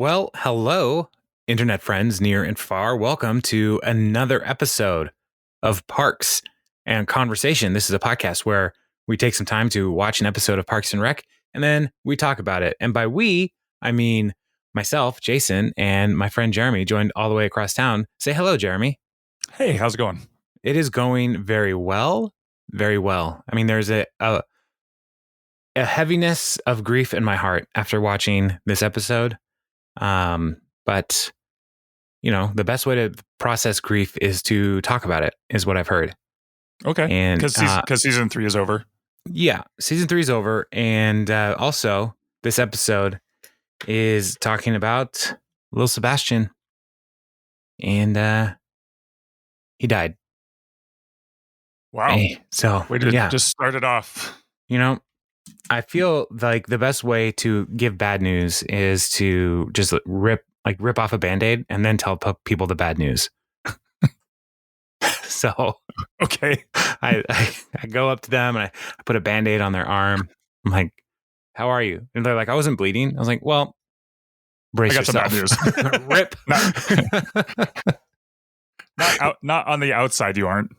Well, hello, internet friends near and far. Welcome to another episode of Parks and Conversation. This is a podcast where we take some time to watch an episode of Parks and Rec, and then we talk about it. And by we, I mean myself, Jason, and my friend Jeremy, joined all the way across town. Say hello, Jeremy. Hey, how's it going? It is going very well. Very well. I mean, there's a heaviness of grief in my heart after watching this episode. But you know, the best way to process grief is to talk about it, is what I've heard. Okay. And Because season 3 is over. Yeah, season 3 is over. And also, this episode is talking about Lil Sebastian. And he died. Wow. So, way to just start it off. You know, I feel like the best way to give bad news is to just rip off a Band-Aid and then tell people the bad news. So, okay. I go up to them and I put a Band-Aid on their arm. I'm like, how are you? And they're like, I wasn't bleeding. I was like, well, brace yourself. Some bad news. Rip. Not on the outside, you aren't.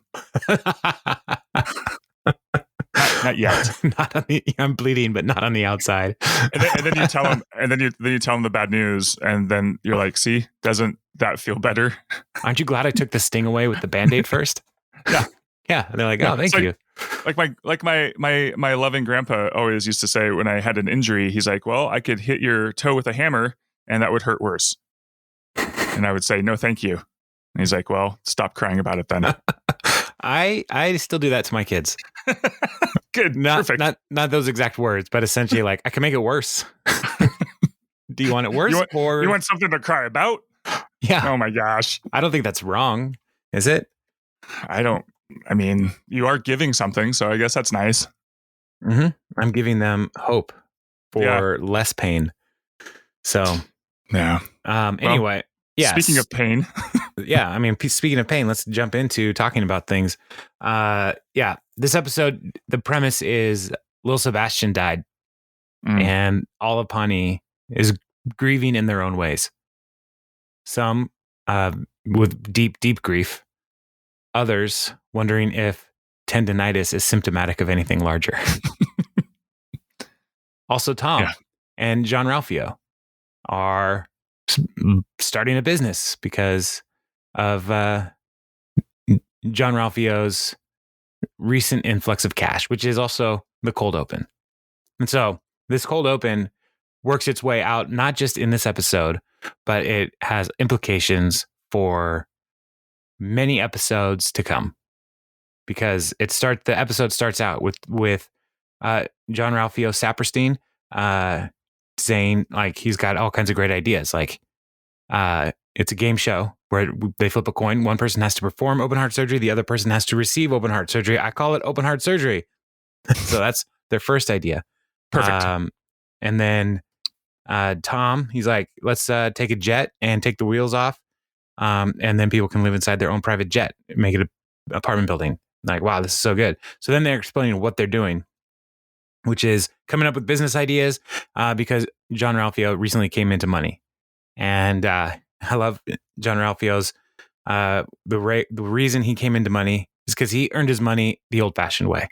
Not yet. Not on the. I'm bleeding, but not on the outside. And then you tell them, and then you tell them the bad news, and then you're like, "See, doesn't that feel better?" Aren't you glad I took the sting away with the Band-Aid first? Yeah, yeah. And they're like, "Oh, thank you." Like my loving grandpa always used to say when I had an injury, he's like, "Well, I could hit your toe with a hammer, and that would hurt worse." And I would say, "No, thank you." And he's like, "Well, stop crying about it then." I still do that to my kids. Good. Perfect. Not those exact words, but essentially like I can make it worse. Do you want it worse? You want something to cry about? Yeah. Oh my gosh. I don't think that's wrong. Is it? I mean, you are giving something, so I guess that's nice. Mm-hmm. I'm giving them hope for less pain. So yeah. Anyway. Yeah. Speaking of pain. Yeah. I mean, speaking of pain, let's jump into talking about things. Yeah. This episode, the premise is Lil Sebastian died and all of Pawnee is grieving in their own ways. Some with deep, deep grief. Others wondering if tendinitis is symptomatic of anything larger. Also, Tom and John Ralphio are starting a business because of John Ralphio's recent influx of cash, which is also the cold open. And so this cold open works its way out, not just in this episode, but it has implications for many episodes to come, because the episode starts out with John Ralphio Saperstein saying like he's got all kinds of great ideas. Like it's a game show where they flip a coin. One person has to perform open heart surgery. The other person has to receive open heart surgery. I call it open heart surgery. So that's their first idea. Perfect. And then Tom, he's like, let's take a jet and take the wheels off. And then people can live inside their own private jet, make it an apartment building. Like, wow, this is so good. So then they're explaining what they're doing, which is coming up with business ideas because John Ralphio recently came into money. And I love John Ralphio's, the reason he came into money is because he earned his money the old-fashioned way.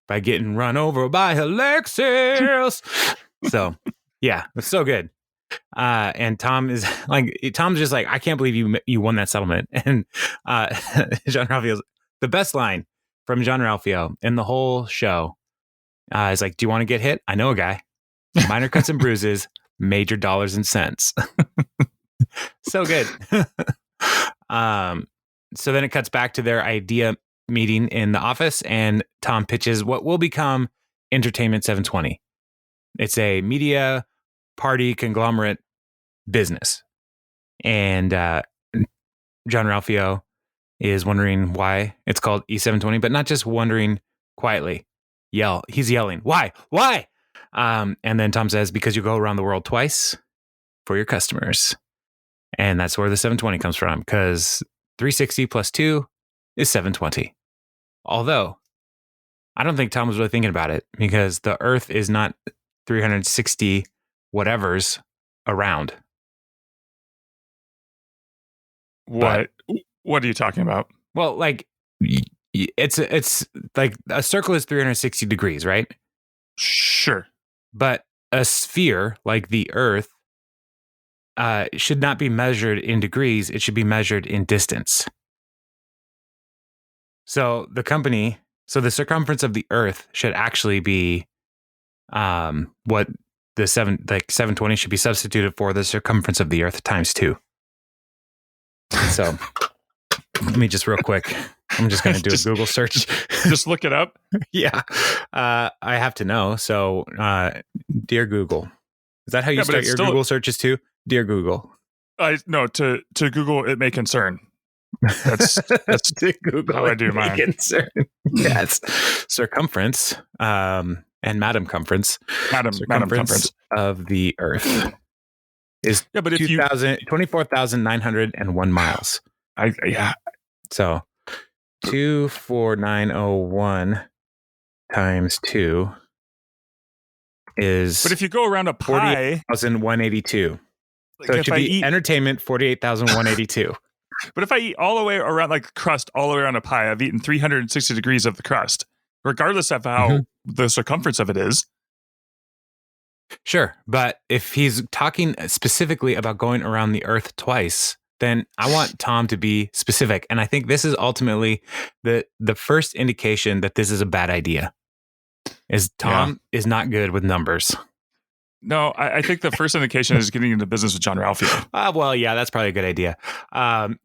By getting run over by a Lexus. So, yeah, it's so good. And Tom's just like, I can't believe you won that settlement. And John Ralphio's the best line from John Ralphio in the whole show is like, do you want to get hit? I know a guy. Minor cuts and bruises, major dollars and cents. So good. So then it cuts back to their idea meeting in the office, and Tom pitches what will become Entertainment 720. It's a media party conglomerate business. And John Ralphio is wondering why it's called E720, but not just wondering quietly. He's yelling, why? And then Tom says, because you go around the world twice for your customers. And that's where the 720 comes from, because 360 plus 2 is 720. Although, I don't think Tom was really thinking about it, because the Earth is not 360 whatevers around. What are you talking about? Well, like it's like a circle is 360 degrees, right? Sure. But a sphere like the Earth should not be measured in degrees. It should be measured in distance. So the circumference of the Earth should actually be what the 720 should be substituted for the circumference of the Earth times 2. So let me just real quick. I'm just going to do a Google search. Just look it up. Yeah. I have to know. So, dear Google, is that how you start your Google searches too? Dear Google. No, to Google, it may concern. That's to Google how I do mine. Concern. Yes. Circumference, and Madam Conference. Madam Conference of the Earth is but 24,901 miles. So 24901 times 2 is. But if you go around a pie, 48,182. So it should be entertainment 48,182. But if I eat all the way around, like crust all the way around a pie, I've eaten 360 degrees of the crust, regardless of how the circumference of it is. Sure. But if he's talking specifically about going around the Earth twice, then I want Tom to be specific. And I think this is ultimately the first indication that this is a bad idea. Is Tom is not good with numbers. No, I think the first indication is getting into business with John Ralphio. Well, yeah, that's probably a good idea. And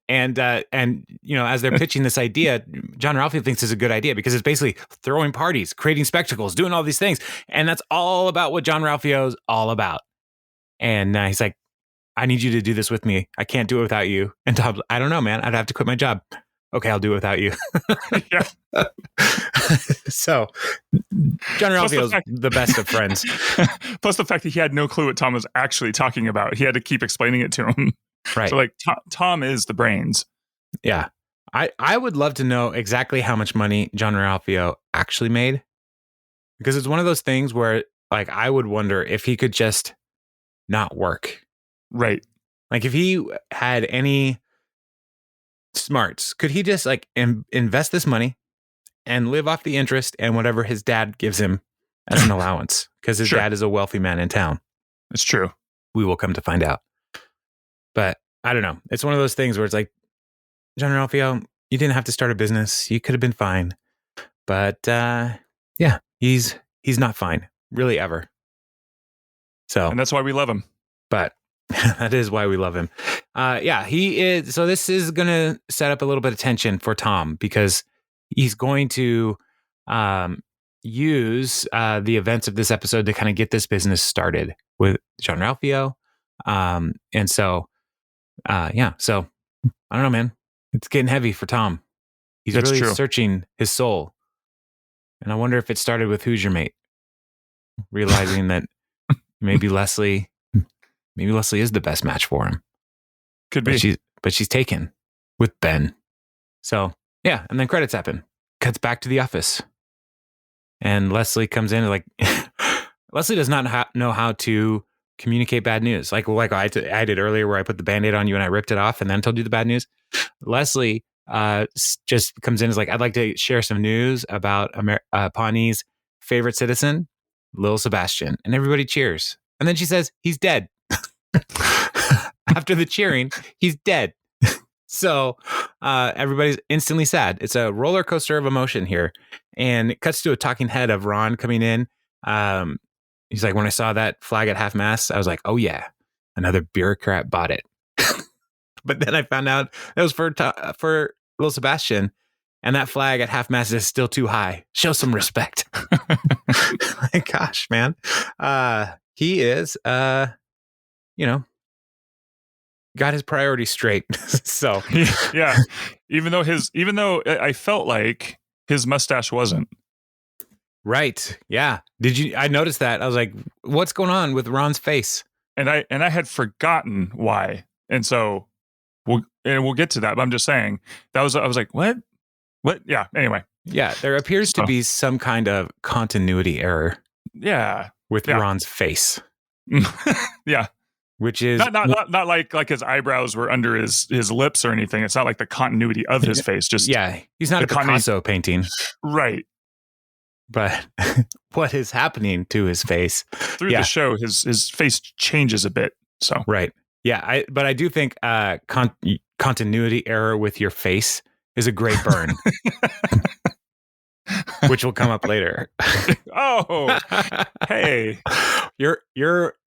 you know, as they're pitching this idea, John Ralphio thinks it's a good idea because it's basically throwing parties, creating spectacles, doing all these things, and that's all about what John Ralphio's all about. And he's like, "I need you to do this with me. I can't do it without you." And Tom's, "I don't know, man. I'd have to quit my job." "Okay, I'll do it without you." Yeah. So John Ralphio's the best of friends. Plus the fact that he had no clue what Tom was actually talking about. He had to keep explaining it to him. Right. So like Tom is the brains. Yeah. I would love to know exactly how much money John Ralphio actually made. Because it's one of those things where like I would wonder if he could just not work. Right. Like if he had any smarts, could he just like invest this money and live off the interest and whatever his dad gives him as an allowance? Because his dad is a wealthy man in town. It's true. We will come to find out. But I don't know. It's one of those things where it's like, John Ralphio, you didn't have to start a business. You could have been fine. But yeah, he's not fine, really, ever. So, and that's why we love him. But that is why we love him. Yeah, he is. So this is going to set up a little bit of tension for Tom because he's going to use the events of this episode to kind of get this business started with John Ralphio. And so, yeah. So I don't know, man. It's getting heavy for Tom. He's really searching his soul. And I wonder if it started with Who's Your Mate? Realizing that maybe Leslie is the best match for him. Could be. But she's taken with Ben. So, yeah. And then credits happen. Cuts back to the office. And Leslie comes in and like, Leslie does not know how to communicate bad news. Like I did earlier where I put the Band-Aid on you and I ripped it off and then told you the bad news. Leslie just comes in and is like, "I'd like to share some news about Pawnee's favorite citizen, Lil Sebastian." And everybody cheers. And then she says, "He's dead." After the cheering, he's dead. So everybody's instantly sad. It's a roller coaster of emotion here. And it cuts to a talking head of Ron coming in. He's like, "When I saw that flag at half mast, I was like, oh yeah, another bureaucrat bought it." But then I found out it was for Lil Sebastian, and that flag at half mast is still too high. Show some respect. My gosh, man. He is, got his priorities straight. So yeah, even though I felt like his mustache wasn't. Right. Yeah. I noticed that. I was like, what's going on with Ron's face? And I had forgotten why. And so we'll get to that. But I'm just saying I was like, what? Yeah. Anyway. Yeah. There appears to be some kind of continuity error. Yeah. With Ron's face. Yeah. which is not like his eyebrows were under his lips or anything. It's not like the continuity of his face. Just he's not a Picasso painting, right? But what is happening to his face through the show? His face changes a bit. So right, but I do think continuity error with your face is a great burn, which will come up later. Oh, hey, your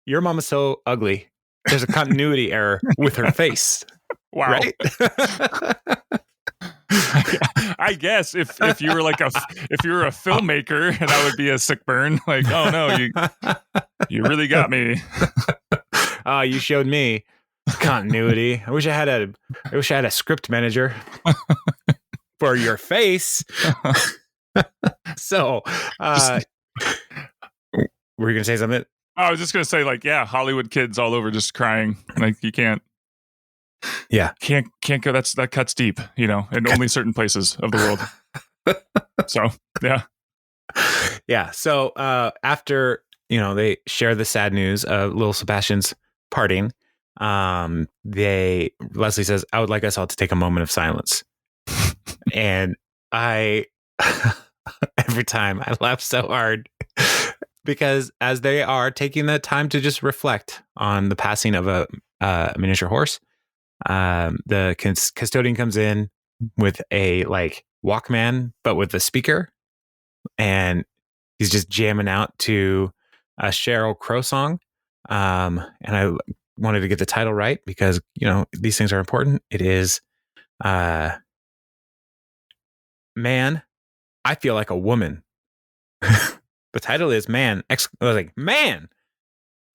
mama's so ugly. There's a continuity error with her face. Wow. Right? I guess if you were if you were a filmmaker, that would be a sick burn. Like, oh no, you really got me. Oh, you showed me continuity. I wish I had a script manager for your face. So, were you gonna say something? I was just gonna say, Hollywood kids all over just crying. Like, you can't go. That cuts deep, in only certain places of the world. So, yeah. So, after they share the sad news of Lil Sebastian's parting, Leslie says, "I would like us all to take a moment of silence," and every time I laugh so hard. Because as they are taking the time to just reflect on the passing of a miniature horse, the custodian comes in with a Walkman, but with a speaker, and he's just jamming out to a Sheryl Crow song. And I wanted to get the title right because these things are important. It is, "Man, I Feel Like a Woman." The title is Man, I was like, "Man,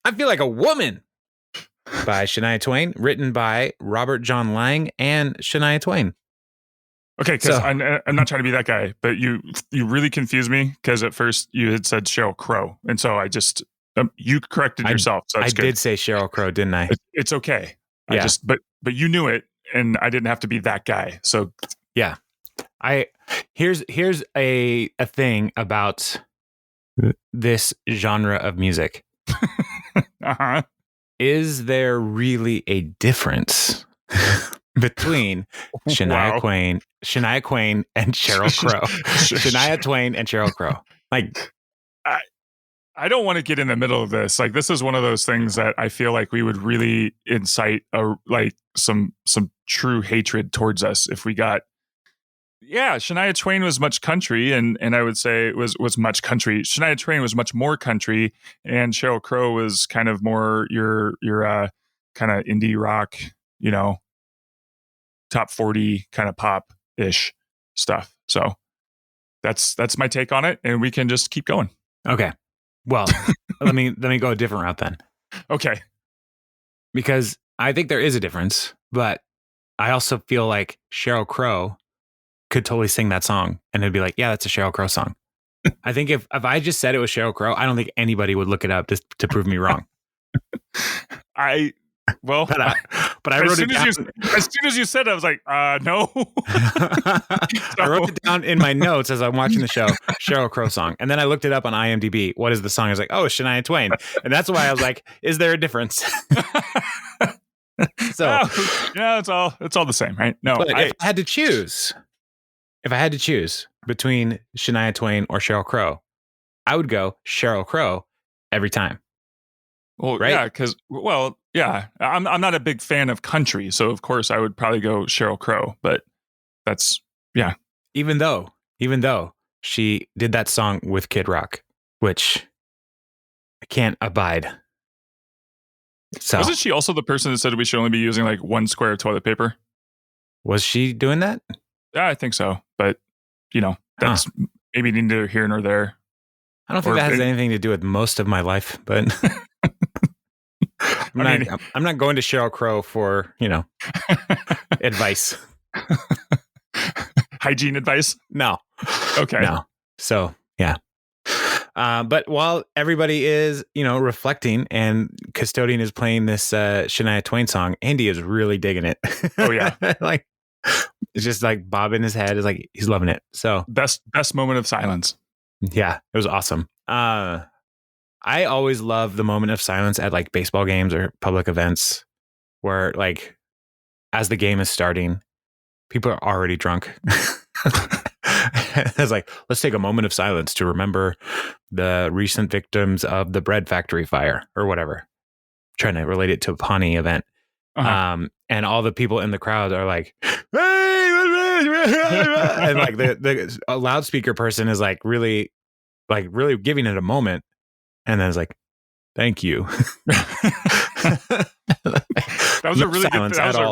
I Feel Like a Woman," by Shania Twain, written by Robert John Lang and Shania Twain. Okay, because I'm not trying to be that guy, but you really confused me because at first you had said Sheryl Crow, and so I just you corrected yourself. So I did say Sheryl Crow, didn't I? It's okay. Yeah. But you knew it, and I didn't have to be that guy. So yeah, here's a thing about this genre of music. Uh-huh. Is there really a difference between Shania Twain and Sheryl Crow? Shania Twain and Sheryl Crow. Like, I don't want to get in the middle of this. Like, this is one of those things that I feel like we would really incite some true hatred towards us if we got. Yeah, Shania Twain was much country, and I would say it was much country. Shania Twain was much more country, and Sheryl Crow was kind of more your kind of indie rock, top 40 kind of pop-ish stuff. So that's my take on it, and we can just keep going. Okay. Well, let me go a different route then. Okay. Because I think there is a difference, but I also feel like Sheryl Crow could totally sing that song and it'd be like, yeah, that's a Sheryl Crow song. I think if I just said it was Sheryl Crow, I don't think anybody would look it up to prove me wrong. But I wrote it down. As soon as you said it, I was like, no. I wrote it down in my notes as I'm watching the show, Sheryl Crow song. And then I looked it up on IMDb. What is the song? I was like, oh, it's Shania Twain. And that's why I was like, is there a difference? So yeah, it's all the same, right? No, if I had to choose between Shania Twain or Sheryl Crow, I would go Sheryl Crow every time. Well, right? Yeah, because I'm not a big fan of country, so of course I would probably go Sheryl Crow. But that's Even though she did that song with Kid Rock, which I can't abide. So wasn't she also the person that said we should only be using like one square of toilet paper? Was she doing that? Yeah, I think so. But that's maybe neither here nor there. I don't think that has anything to do with most of my life, but I'm not going to Sheryl Crow for, advice. Hygiene advice? No. Okay. No. So, yeah. But while everybody is, reflecting and Custodian is playing this Shania Twain song, Andy is really digging it. Oh, yeah. It's just like bobbing his head. It's like he's loving it. So best moment of silence. Yeah, it was awesome. I I always love the moment of silence at like baseball games or public events where like as the game is starting, people are already drunk. It's like, let's take a moment of silence to remember the recent victims of the bread factory fire or whatever. Trying to relate it to a Pawnee event. And all the people in the crowd are like, hey! And like the loudspeaker person is like really giving it a moment. And then it's like, thank you. That was a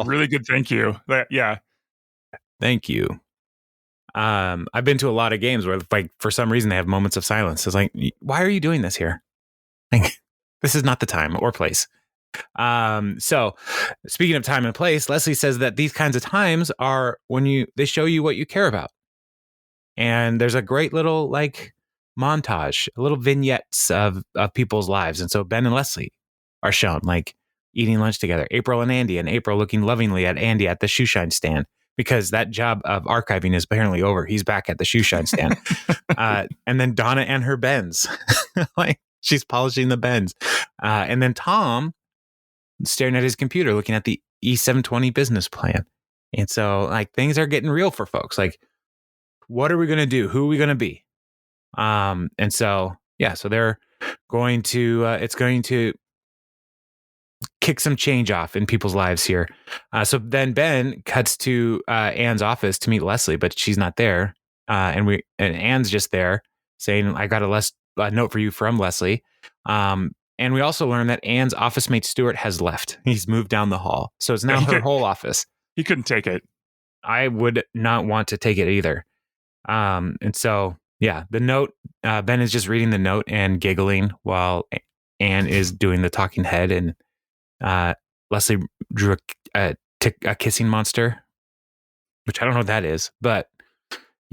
really good thank you. Yeah. Thank you. I've been to a lot of games where like for some reason they have moments of silence. It's like, why are you doing this here? Like, this is not the time or place. So speaking of time and place, Leslie says that these kinds of times are when they show you what you care about. And there's a great little like montage, little vignettes of people's lives. And so Ben and Leslie are shown like eating lunch together, April and Andy, and April looking lovingly at Andy at the shoe shine stand because that job of archiving is apparently over. He's back at the shoe shine stand. And then Donna and her Bens, like she's polishing the Bens. And then Tom staring at his computer, looking at the E720 business plan. And so like things are getting real for folks. Like, what are we going to do? Who are we going to be? And so, yeah, so they're going to, it's going to kick some change off in people's lives here. So then Ben cuts to Anne's office to meet Leslie, but she's not there. And Anne's just there saying, I got a note for you from Leslie. And we also learn that Anne's office mate Stuart has left. He's moved down the hall. So it's now her whole office. He couldn't take it. I would not want to take it either. And so, yeah, the note, Ben is just reading the note and giggling while Anne is doing the talking head. And Leslie drew a kissing monster, which I don't know what that is, but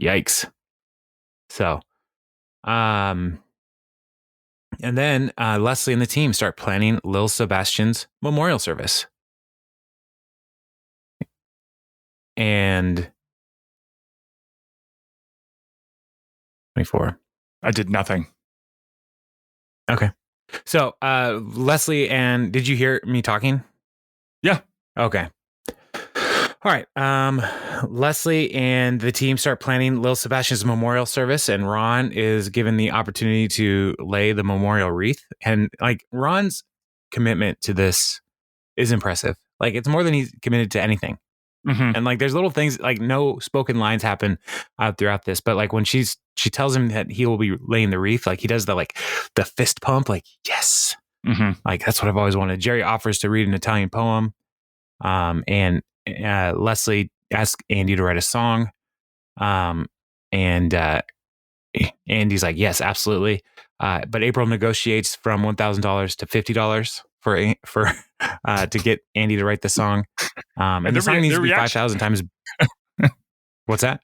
yikes. So, and then Leslie and the team start planning Lil Sebastian's memorial service. And 24. I did nothing. Okay. So, Leslie and did you hear me talking? Yeah. Okay. All right. Leslie and the team start planning Lil Sebastian's memorial service, and Ron is given the opportunity to lay the memorial wreath. And like Ron's commitment to this is impressive. Like it's more than he's committed to anything. Mm-hmm. And like there's little things like no spoken lines happen throughout this, but like when she tells him that he will be laying the wreath, like he does the fist pump, like yes, like that's what I've always wanted. Jerry offers to read an Italian poem, and Leslie asks Andy to write a song, and Andy's like yes, absolutely. But April negotiates from $1,000 to $50 for to get Andy to write the song. And the song needs to be 5,000 times. What's that?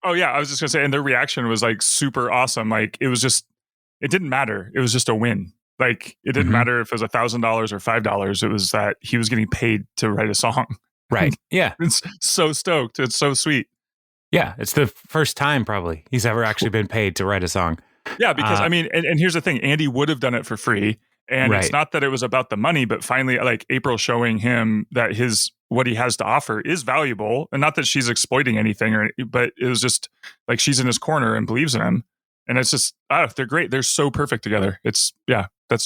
Oh yeah, I was just gonna say, and their reaction was like super awesome. Like it didn't matter. It was just a win. Like it didn't matter if it was $1,000 or $5. It was that he was getting paid to write a song. Right. Yeah. It's so stoked. It's so sweet. Yeah. It's the first time probably he's ever actually been paid to write a song. Yeah, because I mean, and here's the thing, Andy would have done it for free. And It's not that it was about the money, but finally, like April showing him that what he has to offer is valuable, and not that she's exploiting anything, but it was just like she's in his corner and believes in him, and it's just they're great. They're so perfect together. That's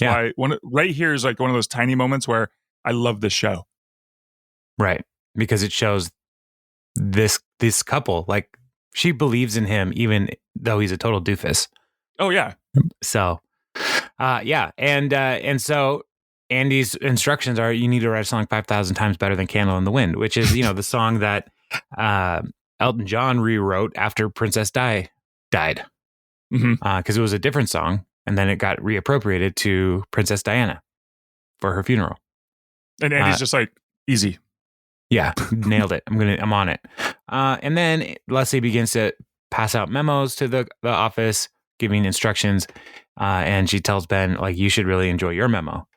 why right here is like one of those tiny moments where I love this show. Right, because it shows this couple like she believes in him even though he's a total doofus. Oh yeah, so. And so Andy's instructions are you need to write a song 5,000 times better than Candle in the Wind, which is, the song that Elton John rewrote after Princess Di died. Because it was a different song. And then it got reappropriated to Princess Diana for her funeral. And Andy's just like, easy. Yeah, nailed it. I'm on it. And then Leslie begins to pass out memos to the office, giving instructions. And she tells Ben, like, you should really enjoy your memo.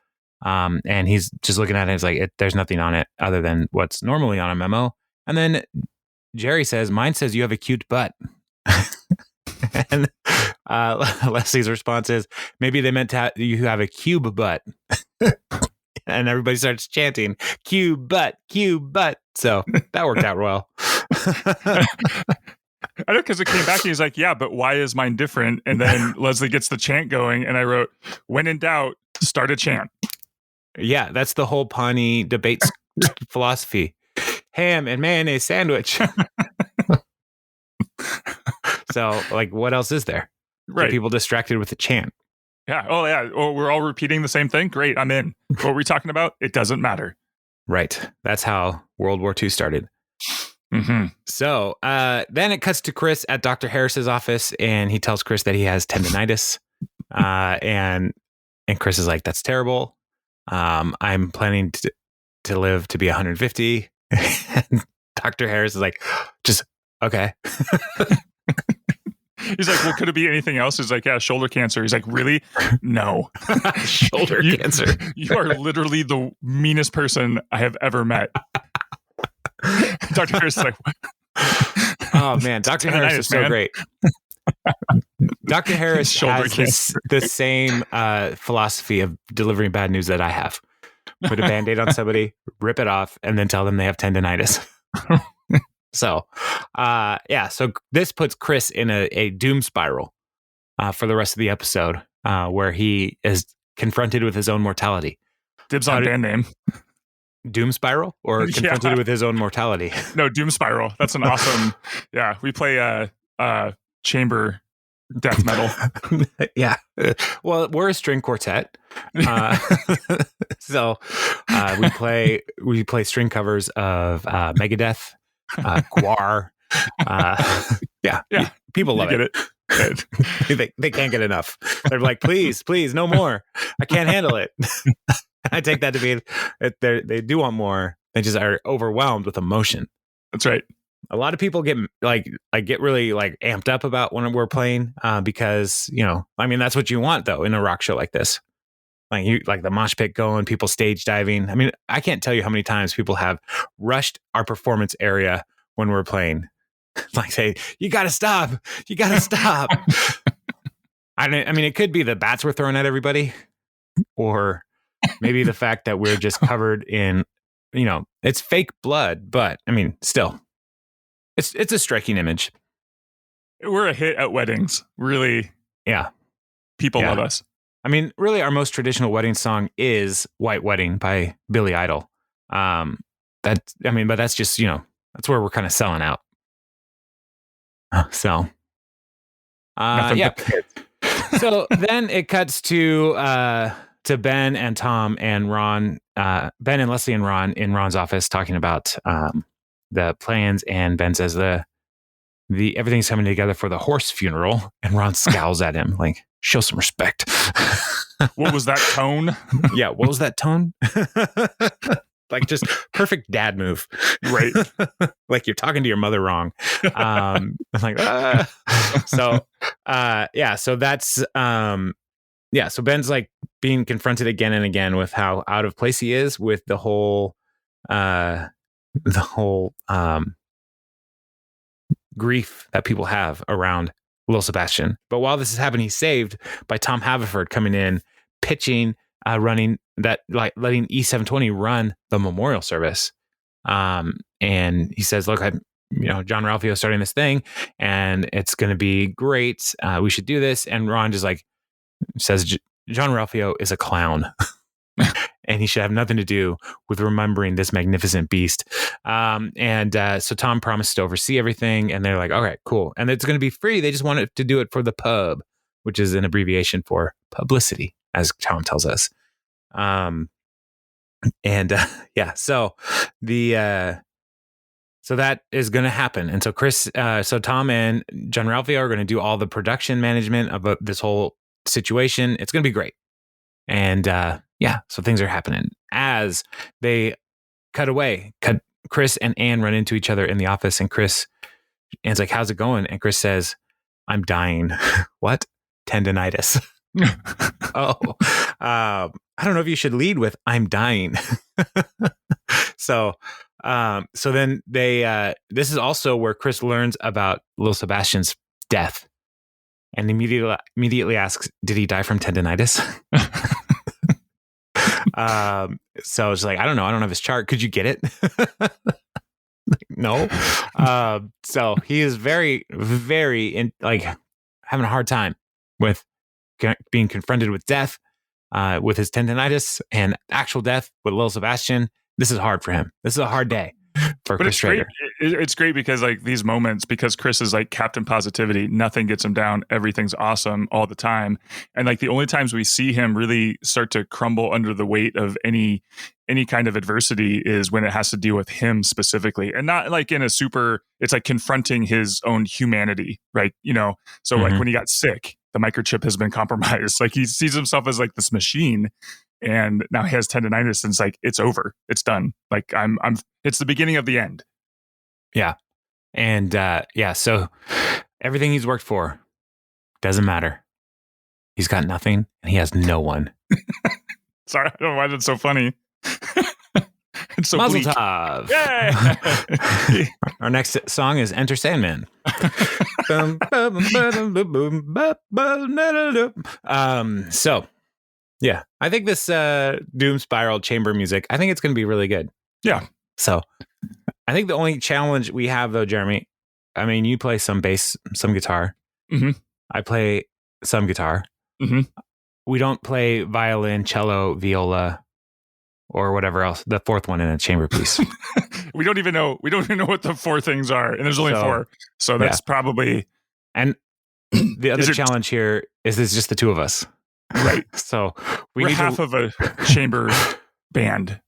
And he's just looking at it. It's like, there's nothing on it other than what's normally on a memo. And then Jerry says, mine says you have a cute butt. And Leslie's response is, maybe they meant to you have a cube butt. And everybody starts chanting, cube butt, cube butt. So that worked out well. I know, because it came back and he's like, yeah, but why is mine different? And then Leslie gets the chant going, and I wrote, when in doubt, start a chant. Yeah, that's the whole Pawnee debate philosophy. Ham and mayonnaise sandwich. So, like, what else is there? Right. Get people distracted with the chant. Yeah. Oh, yeah. Oh, we're all repeating the same thing. Great. I'm in. What were we talking about? It doesn't matter. Right. That's how World War II started. Mm-hmm. So then it cuts to Chris at Dr. Harris's office, and he tells Chris that he has tendinitis. And Chris is like, that's terrible. I'm planning to live to be 150. And Dr. Harris is like, just okay. He's like, well, could it be anything else? He's like, yeah, shoulder cancer. He's like, really? No. Shoulder cancer. You are literally the meanest person I have ever met. Dr. Harris is like, oh man, Dr. Harris is so great. Dr. Harris has the same philosophy of delivering bad news that I have. Put a Band-Aid on somebody, rip it off, and then tell them they have tendinitis. So, so this puts Chris in a doom spiral for the rest of the episode, where he is confronted with his own mortality. Dibs on band name. Doom spiral, or confronted with his own mortality? No, doom spiral. That's an awesome. Yeah, we play chamber death metal. Yeah. Well, we're a string quartet, so we play string covers of Megadeth. Guar. Yeah. People love it. They can't get enough. They're like, please, no more. I can't handle it. I take that to be they do want more. They just are overwhelmed with emotion. That's right. A lot of people get really amped up about when we're playing because, that's what you want though in a rock show like this. Like the mosh pit going, people stage diving. I mean, I can't tell you how many times people have rushed our performance area when we're playing. Like, say, you got to stop. You got to stop. I mean, it could be the bats we're throwing at everybody, or maybe the fact that we're just covered in, it's fake blood. But I mean, still, it's a striking image. We're a hit at weddings. Really. Yeah. People love us. I mean, really, our most traditional wedding song is "White Wedding" by Billy Idol. But that's just that's where we're kind of selling out. So then it cuts to Ben and Tom and Ron, Ben and Leslie and Ron in Ron's office talking about the plans, and Ben says the everything's coming together for the horse funeral, and Ron scowls at him like, show some respect. What was that tone? Yeah, what was that tone? Like, just perfect dad move. Right. Like you're talking to your mother wrong. I'm like, so that's so Ben's like being confronted again and again with how out of place he is with the whole grief that people have around Lil Sebastian. But while this is happening, he's saved by Tom Haverford coming in, pitching, running that, like letting E720 run the memorial service. And he says, look, John Ralphio starting this thing and it's going to be great. We should do this. And Ron just says, John Ralphio is a clown. And he should have nothing to do with remembering this magnificent beast. So Tom promised to oversee everything. And they're like, all right, cool. And it's going to be free. They just wanted to do it for the pub, which is an abbreviation for publicity, as Tom tells us. So that is going to happen. And so Tom and John Ralphio are going to do all the production management of this whole situation. It's going to be great. And so things are happening as they cut. Chris and Ann run into each other in the office, and Ann's like, how's it going? And Chris says, I'm dying. What? Tendinitis. I don't know if you should lead with I'm dying. So then they this is also where Chris learns about Lil Sebastian's death. and immediately asks, "Did he die from tendonitis?" So it's like, I don't know. I don't have his chart. Could you get it? No. So he is very, very having a hard time with being confronted with death, with his tendonitis and actual death with Lil Sebastian. This is hard for him. This is a hard day for Chris Traeger. It's great because like these moments, because Chris is like Captain Positivity, nothing gets him down. Everything's awesome all the time. And like the only times we see him really start to crumble under the weight of any kind of adversity is when it has to deal with him specifically, and not like in a super, it's like confronting his own humanity, right? You know, so like when he got sick, the microchip has been compromised. Like he sees himself as like this machine, and now he has tendonitis, and it's like, it's over, it's done. Like it's the beginning of the end. Yeah. And so everything he's worked for doesn't matter. He's got nothing and he has no one. Sorry, I don't know why that's so funny. It's so Mazel bleak. tov. Yay! Our next song is Enter Sandman. So yeah, I think this Doom Spiral chamber music, I think it's going to be really good. Yeah. So I think the only challenge we have though, Jeremy, I mean, you play some bass, some guitar. Mm-hmm. I play some guitar. Mm-hmm. We don't play violin, cello, viola, or whatever else. The fourth one in a chamber piece. We don't even know what the four things are, and there's only four. So that's probably. And the other challenge here is there's just the two of us. Right. So we're half of a chamber band.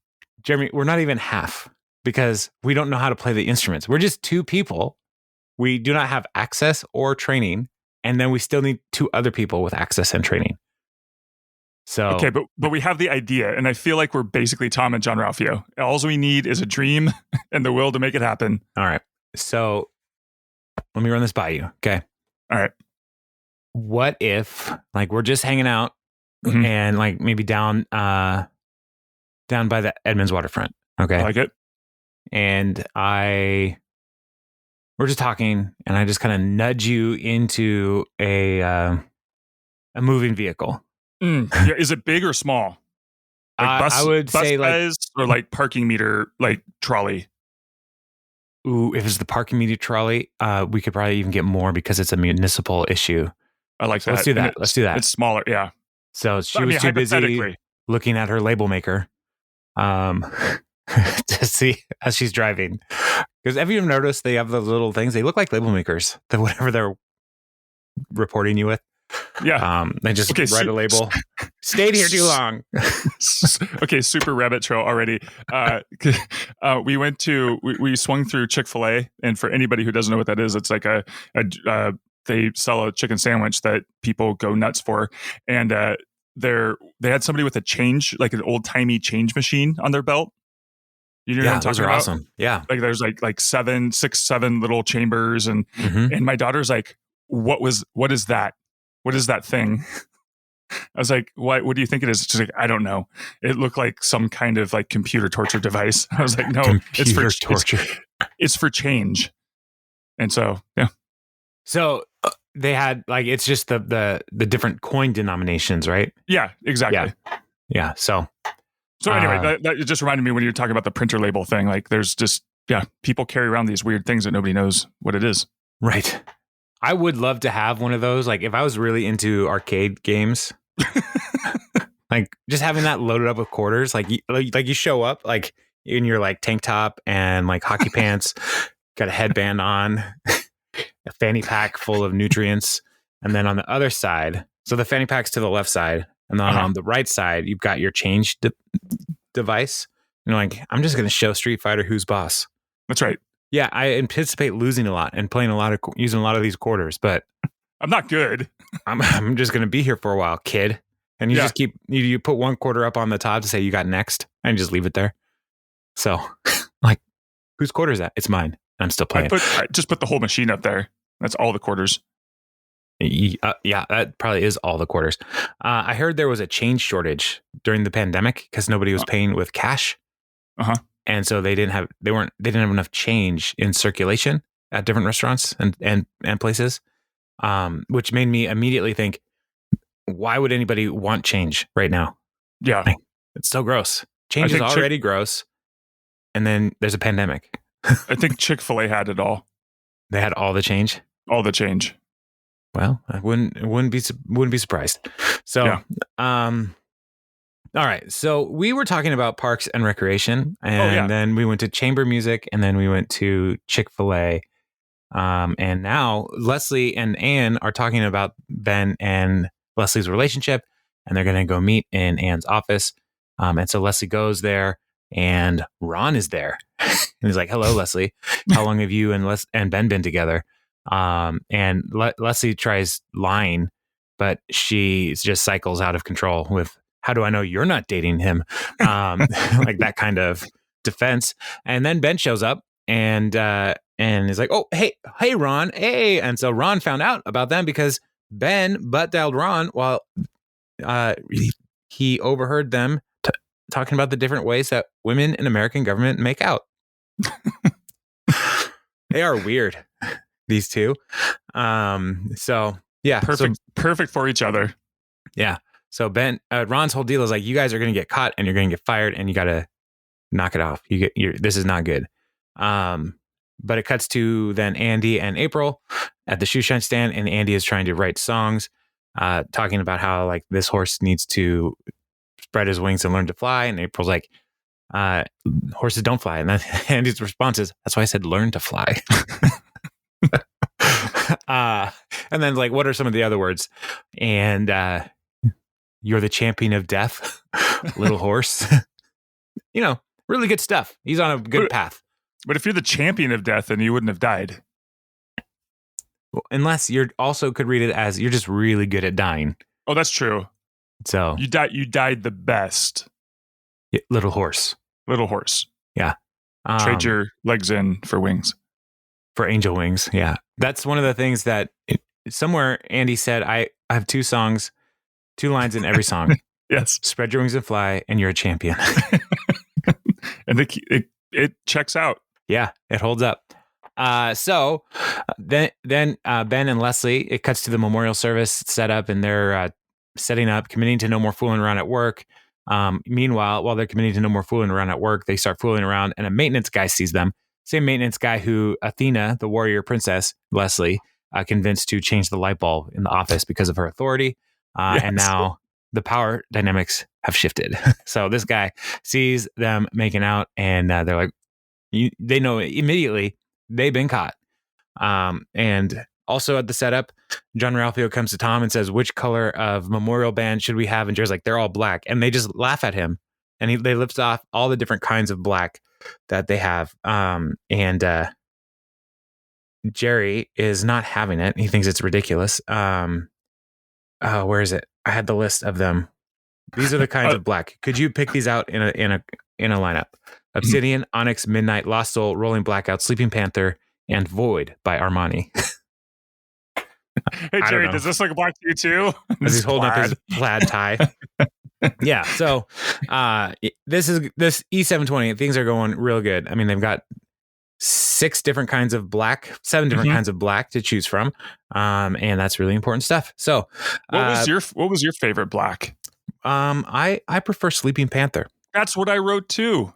Jeremy, we're not even half because we don't know how to play the instruments. We're just two people. We do not have access or training. And then we still need two other people with access and training. So okay, but we have the idea, and I feel like we're basically Tom and John Ralphio. All we need is a dream and the will to make it happen. All right. So let me run this by you. Okay. All right. What if like we're just hanging out and like maybe down by the Edmonds waterfront? Okay. I like it. And we're just talking, and I just kind of nudge you into a moving vehicle. Yeah, is it big or small? Like bus, I would bus say size, or like parking meter, like trolley. Ooh, if it's the parking meter trolley, we could probably even get more because it's a municipal issue. I like that. Let's do that. Let's do that. It's smaller, yeah. So she was too busy looking at her label maker, to see as she's driving. Because have you noticed they have those little things? They look like label makers. Whatever they're reporting you with. Yeah. They just write a label. Stayed here too long. Okay, super rabbit trail already. We swung through Chick-fil-A, and for anybody who doesn't know what that is, it's like they sell a chicken sandwich that people go nuts for, and they had somebody with a change, like an old timey change machine on their belt. You know what I'm talking about? Awesome. Yeah. Like there's like 7 little chambers, and my daughter's like, what is that? What is that thing? I was like, what do you think it is? She's like, I don't know. It looked like some kind of like computer torture device. I was like, no, it's for torture. It's for change. And so, yeah. So they had like, it's just the different coin denominations, right? Yeah, exactly. Yeah. So anyway, that just reminded me when you were talking about the printer label thing, like there's just, people carry around these weird things that nobody knows what it is. Right. I would love to have one of those. Like if I was really into arcade games, like just having that loaded up with quarters, like you show up like in your like tank top and like hockey pants, got a headband on, a fanny pack full of nutrients. And then on the other side, so the fanny pack's to the left side. And then on the right side, you've got your change device. You know, like I'm just going to show Street Fighter who's boss. That's right. Yeah, I anticipate losing a lot and using a lot of these quarters, but I'm not good. I'm just going to be here for a while, kid. And you just keep you put one quarter up on the top to say you got next, and just leave it there. So, like, whose quarter is that? It's mine. I'm still playing. I just put the whole machine up there. That's all the quarters. Yeah, that probably is all the quarters. I heard there was a change shortage during the pandemic because nobody was paying with cash. And so they didn't have enough change in circulation at different restaurants and places. which made me immediately think, why would anybody want change right now? Yeah. Like, it's so gross. Change is already gross. And then there's a pandemic. I think Chick-fil-A had it all. They had all the change. All the change. Well, I wouldn't be surprised. So, all right. So we were talking about parks and recreation, and then we went to chamber music, and then we went to Chick-fil-A. And now Leslie and Anne are talking about Ben and Leslie's relationship, and they're going to go meet in Anne's office. And so Leslie goes there, and Ron is there. And he's like, "Hello, Leslie. How long have you and Ben been together?" And Leslie tries lying, but she just cycles out of control with, "How do I know you're not dating him?" Like that kind of defense. And then Ben shows up and is like, "Oh, hey, Ron, hey!" And so Ron found out about them because Ben butt dialed Ron while he overheard them talking about the different ways that women in American government make out. They are weird, these two. So yeah, perfect for each other. Yeah. So Ron's whole deal is like, you guys are going to get caught and you're going to get fired and you got to knock it off. This is not good. But it cuts to then Andy and April at the shoe shine stand, and Andy is trying to write songs, talking about how like this horse needs to spread his wings and learn to fly. And April's like, horses don't fly. And then Andy's response is, "That's why I said learn to fly." And then like, what are some of the other words? And "You're the champion of death, little horse." Really good stuff. He's on a good path. But if you're the champion of death, then you wouldn't have died. Well, unless you also could read it as you're just really good at dying. Oh, that's true. So you died the best. Little horse. Little horse. Yeah. Trade your legs in for wings. For angel wings. Yeah. That's one of the things that somewhere Andy said, I have 2 songs, 2 lines in every song. Yes. Spread your wings and fly, and you're a champion. And it checks out. Yeah, it holds up. So then Ben and Leslie, it cuts to the memorial service set up, and they're setting up, committing to no more fooling around at work. Meanwhile, while they're committing to no more fooling around at work, they start fooling around, and a maintenance guy sees them. Same maintenance guy who Athena, the warrior princess, Leslie, convinced to change the light bulb in the office because of her authority. Yes. And now the power dynamics have shifted. So this guy sees them making out, and they're like, they know immediately they've been caught. And also at the setup, John Ralphio comes to Tom and says, "Which color of memorial band should we have?" And Jerry's like, "They're all black." And they just laugh at him. And they list off all the different kinds of black that they have. And Jerry is not having it. He thinks it's ridiculous. Where is it? I had the list of them. These are the kinds of black. Could you pick these out in a lineup? Obsidian, Onyx, Midnight, Lost Soul, Rolling Blackout, Sleeping Panther, and Void by Armani. Hey Jerry, does this look black to you too? He's holding up his plaid tie. Yeah. So this E720, things are going real good. I mean, they've got 6 different kinds of black, 7 different kinds of black to choose from. And that's really important stuff. So what was your favorite black? I prefer Sleeping Panther. That's what I wrote too.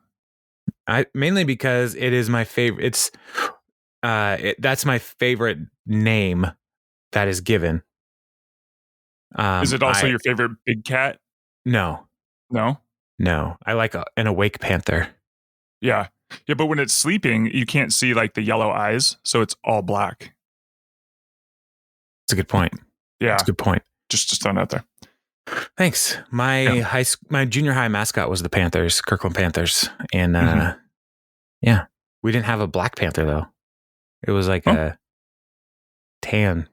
Mainly because it is my favorite. It's that's my favorite name that is given. Is it also your favorite big cat? No. I like an awake panther. Yeah. But when it's sleeping, you can't see like the yellow eyes, so it's all black. That's a good point. Yeah, that's a good point. Just throwing it out there. Thanks. My junior high mascot was the Panthers, Kirkland Panthers, and we didn't have a black panther though. It was like a tan,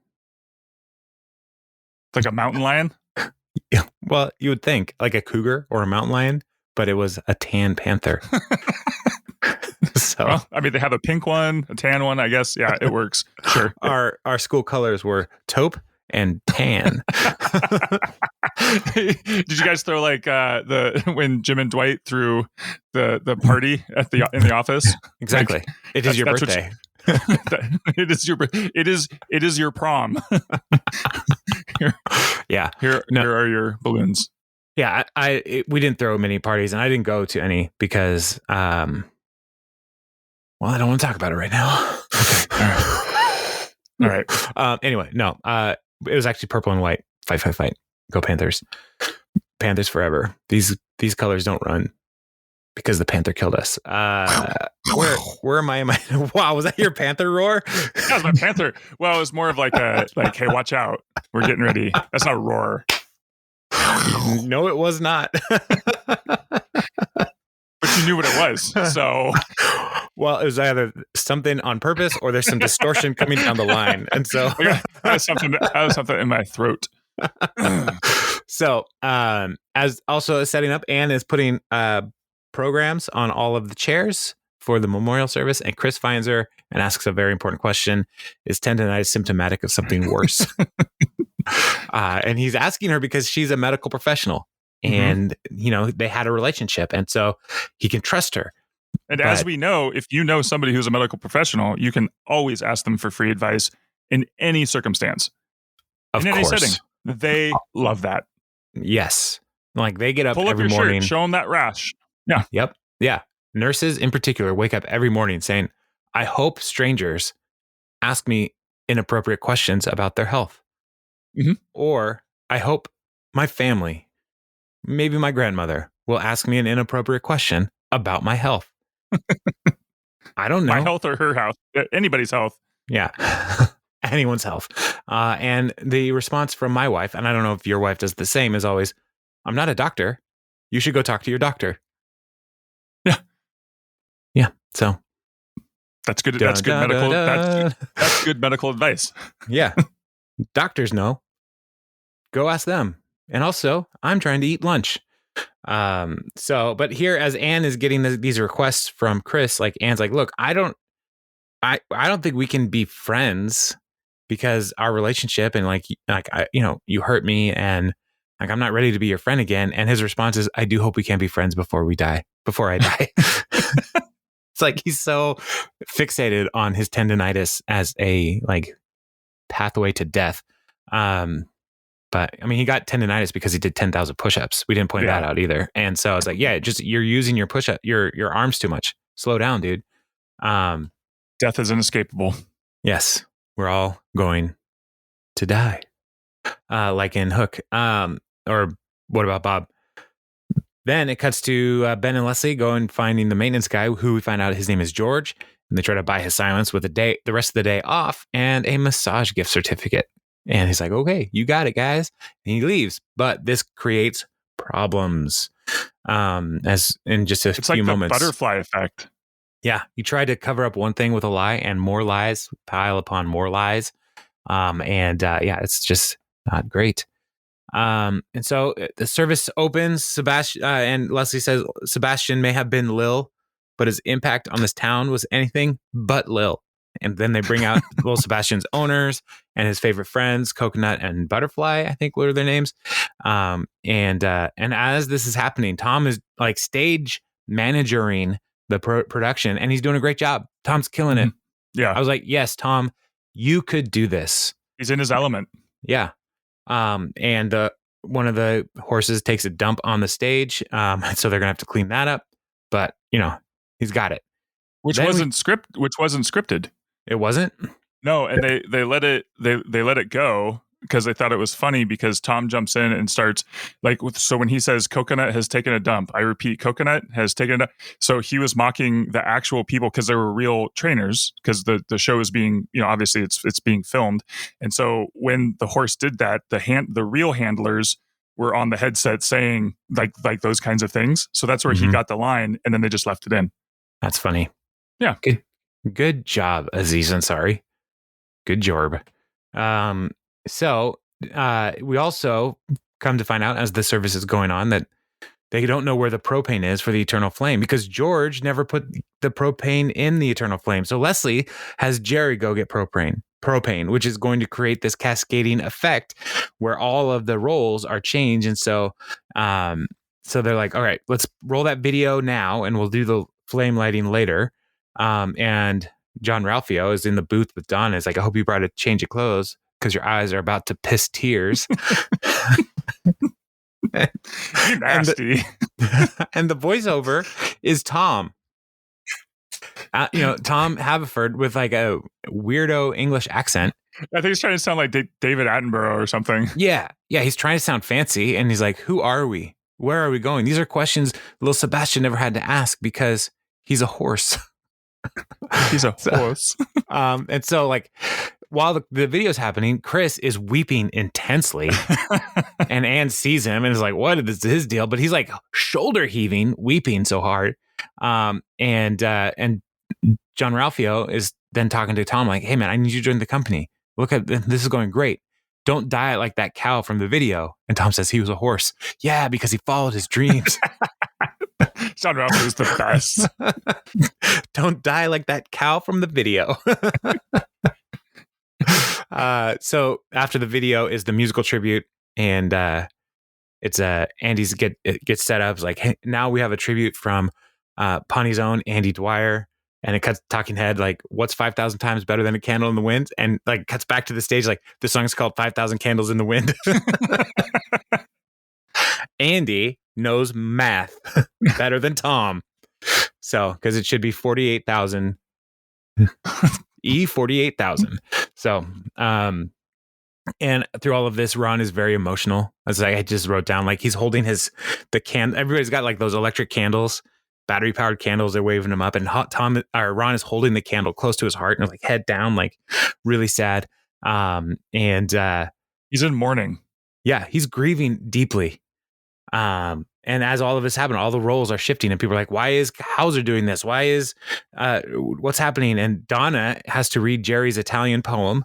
like a mountain lion. Yeah. Well, you would think like a cougar or a mountain lion, but it was a tan panther. So, well, I mean, they have a pink one, a tan one, I guess. Yeah, it works. Sure. Our school colors were taupe and tan. Did you guys throw like when Jim and Dwight threw the party in the office? Exactly. It is your birthday. It is your prom. Yeah. Here are your balloons. Yeah. We didn't throw many parties, and I didn't go to any because, well, I don't want to talk about it right now. All right. Anyway, no. It was actually purple and white. Fight. Go Panthers. Panthers forever. These colors don't run because the panther killed us. Where am I? Wow, was that your panther roar? That was my panther. Well, it was more of like hey, watch out. We're getting ready. That's not a roar. No, it was not. But you knew what it was. So, well, it was either something on purpose or there's some distortion coming down the line. And so I had something in my throat. So, as also setting up, Anne is putting programs on all of the chairs for the memorial service, and Chris finds her and asks a very important question: is tendonitis symptomatic of something worse? And he's asking her because she's a medical professional, and they had a relationship, and so he can trust her. And as we know, if you know somebody who's a medical professional, you can always ask them for free advice in any circumstance, in any setting. They love that. Yes, like they get up Pull every up your morning. Shirt, show them that rash. Yeah. Yep. Yeah. Nurses in particular wake up every morning saying, "I hope strangers ask me inappropriate questions about their health," or I hope my family, maybe my grandmother, will ask me an inappropriate question about my health. I don't know. My health or her health, anybody's health. Yeah. Anyone's health. And the response from my wife, and I don't know if your wife does the same, is always, "I'm not a doctor. You should go talk to your doctor." Yeah. Yeah. So that's good. That's good medical. That's good medical advice. Yeah. Doctors know. Go ask them. And also, I'm trying to eat lunch. But here, as Anne is getting these requests from Chris, like Anne's like, "Look, I don't think we can be friends because our relationship and you hurt me and like I'm not ready to be your friend again." And his response is, "I do hope we can be friends before I die." It's like he's so fixated on his tendonitis as a like pathway to death. But I mean, he got tendonitis because he did 10,000 push-ups. We didn't point that out either. And so I was like, yeah, just you're using your push-up, your arms too much. Slow down, dude. Death is inescapable. Yes, we're all going to die. Like in Hook. Or what about Bob? Then it cuts to Ben and Leslie going finding the maintenance guy, who we find out his name is George, and they try to buy his silence with the rest of the day off and a massage gift certificate. And he's like, "Okay, you got it, guys." And he leaves, but this creates problems. As in just a few moments, the butterfly effect. Yeah, you try to cover up one thing with a lie, and more lies pile upon more lies. It's just not great. And so the service opens. Sebastian and Leslie says Sebastian may have been Lil, but his impact on this town was anything but Lil. And then they bring out Lil Sebastian's owners and his favorite friends, Coconut and Butterfly, I think were their names. And as this is happening, Tom is like stage managering the production, and he's doing a great job. Tom's killing it. Yeah. I was like, yes, Tom, you could do this. He's in his element. Yeah. And one of the horses takes a dump on the stage. So they're gonna have to clean that up. But he's got it. Which wasn't scripted. It wasn't? No, and they let it go because they thought it was funny because Tom jumps in and starts so when he says Coconut has taken a dump, I repeat, Coconut has taken a dump. So he was mocking the actual people because they were real trainers because the show is being, obviously it's being filmed. And so when the horse did that, the real handlers were on the headset saying like those kinds of things. So that's where he got the line, and then they just left it in. That's funny. Yeah. Good job, Aziz Ansari. Good job. So we also come to find out as the service is going on that they don't know where the propane is for the eternal flame because George never put the propane in the eternal flame. So Leslie has Jerry go get propane, which is going to create this cascading effect where all of the roles are changed. And so they're like, all right, let's roll that video now and we'll do the flame lighting later. And John Ralphio is in the booth with Donna. Is like, I hope you brought a change of clothes because your eyes are about to piss tears. You nasty. And the voiceover is Tom. Tom Haverford with like a weirdo English accent. I think he's trying to sound like David Attenborough or something. Yeah. He's trying to sound fancy. And he's like, who are we? Where are we going? These are questions Lil Sebastian never had to ask because he's a horse. He's a horse. And so, like, while the video's happening, Chris is weeping intensely. And Ann sees him and is like, what is his deal? But he's like shoulder heaving, weeping so hard. And John Ralphio is then talking to Tom like, hey, man, I need you to join the company. Look at this is going great. Don't die like that cow from the video. And Tom says he was a horse. Yeah, because he followed his dreams. John Ralphio is the best. Don't die like that cow from the video. So after the video is the musical tribute, and it's Andy's gets set up. It's like, hey, now we have a tribute from Pawnee's own Andy Dwyer. And it cuts talking head like, what's 5,000 times better than a candle in the wind? And like cuts back to the stage like, the song's called 5,000 Candles in the Wind. Andy knows math better than Tom. So, because it should be 48,000. E48,000. So, and through all of this, Ron is very emotional. As I just wrote down, like he's holding everybody's got like those electric candles. Battery powered candles, they're waving them up, and Ron is holding the candle close to his heart and like head down, like really sad. And he's in mourning. Yeah, he's grieving deeply. And as all of this happen, all the roles are shifting, and people are like, "Why is Hauser doing this? Why is what's happening?" And Donna has to read Jerry's Italian poem,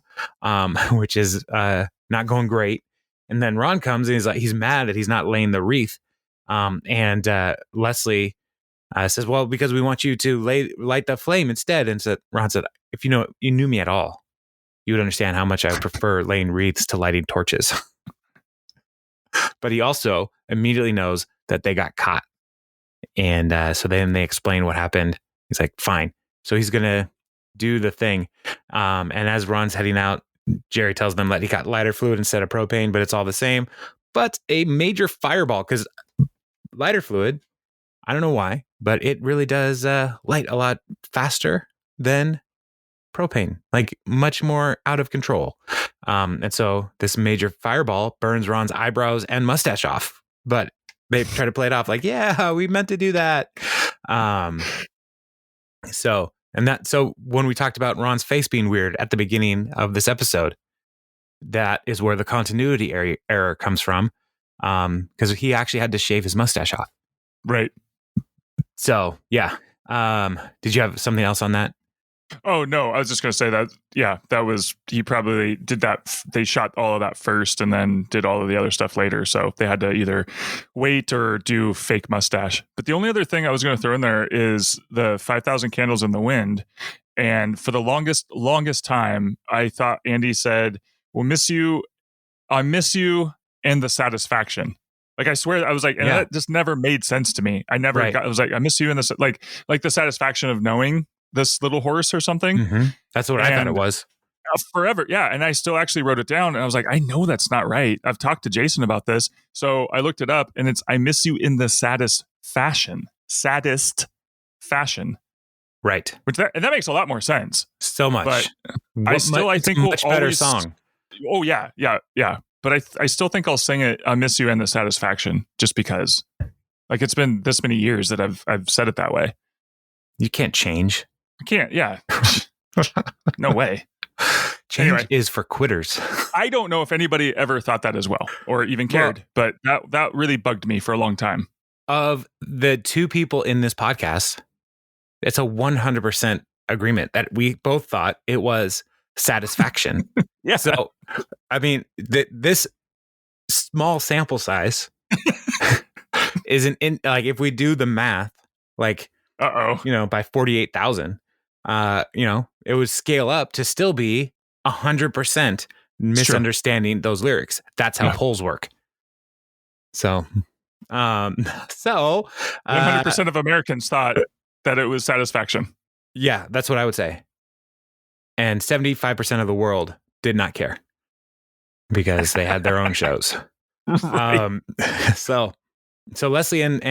which is not going great. And then Ron comes and he's mad that he's not laying the wreath. And Leslie says, well, because we want you to light the flame instead. And so Ron said, if you knew me at all, you would understand how much I prefer laying wreaths to lighting torches. But he also immediately knows that they got caught. And so then they explain what happened. He's like, fine. So he's going to do the thing. And as Ron's heading out, Jerry tells them that he got lighter fluid instead of propane, but it's all the same. But a major fireball, because lighter fluid, I don't know why, but it really does light a lot faster than propane, like much more out of control. And so this major fireball burns Ron's eyebrows and mustache off, but they try to play it off like, yeah, we meant to do that. So when we talked about Ron's face being weird at the beginning of this episode, that is where the continuity error comes from, because he actually had to shave his mustache off. Right. So, yeah. Did you have something else on that? Oh, no. I was just going to say that, yeah, that was, he probably did that. They shot all of that first and then did all of the other stuff later. So they had to either wait or do fake mustache. But the only other thing I was going to throw in there is the 5,000 Candles in the Wind. And for the longest time, I thought Andy said, we'll miss you. I miss you and the satisfaction. Like, I swear, I was like, and that just never made sense to me. I never got, I was like, I miss you in this, like the satisfaction of knowing this little horse or something. Mm-hmm. That's what I thought it was. Forever. Yeah. And I still actually wrote it down and I was like, I know that's not right. I've talked to Jason about this. So I looked it up and it's, I miss you in the saddest fashion. Right. And that makes a lot more sense. So much. But I think much better song. Oh, yeah. But I still think I'll sing it, I miss you and the satisfaction, just because. Like, it's been this many years that I've said it that way. You can't change. I can't, yeah. No way. Change is for quitters. I don't know if anybody ever thought that as well, or even cared, but that really bugged me for a long time. Of the two people in this podcast, it's a 100% agreement that we both thought it was satisfaction. Yeah. So, I mean, this small sample size isn't in, like, if we do the math, like, by 48,000, it would scale up to still be 100% misunderstanding those lyrics. That's how polls work. So 100% of Americans thought that it was satisfaction. Yeah, that's what I would say. and 75% of the world did not care because they had their own shows. Right. So Leslie and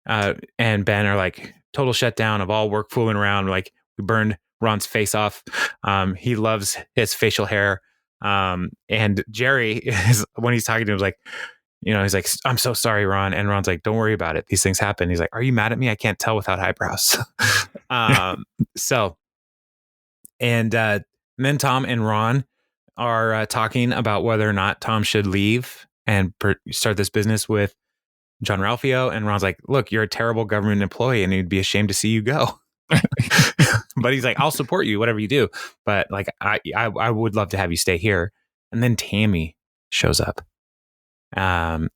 Ben are like total shutdown of all work, fooling around. Like, we burned Ron's face off. He loves his facial hair. And Jerry is, when he's talking to him, is like, he's like, I'm so sorry, Ron. And Ron's like, don't worry about it. These things happen. He's like, are you mad at me? I can't tell without eyebrows. So, and then Tom and Ron are talking about whether or not Tom should leave and start this business with John Ralphio. And Ron's like, look, you're a terrible government employee and it'd be a shame to see you go. But he's like, I'll support you, whatever you do. But like, I would love to have you stay here. And then Tammy shows up. And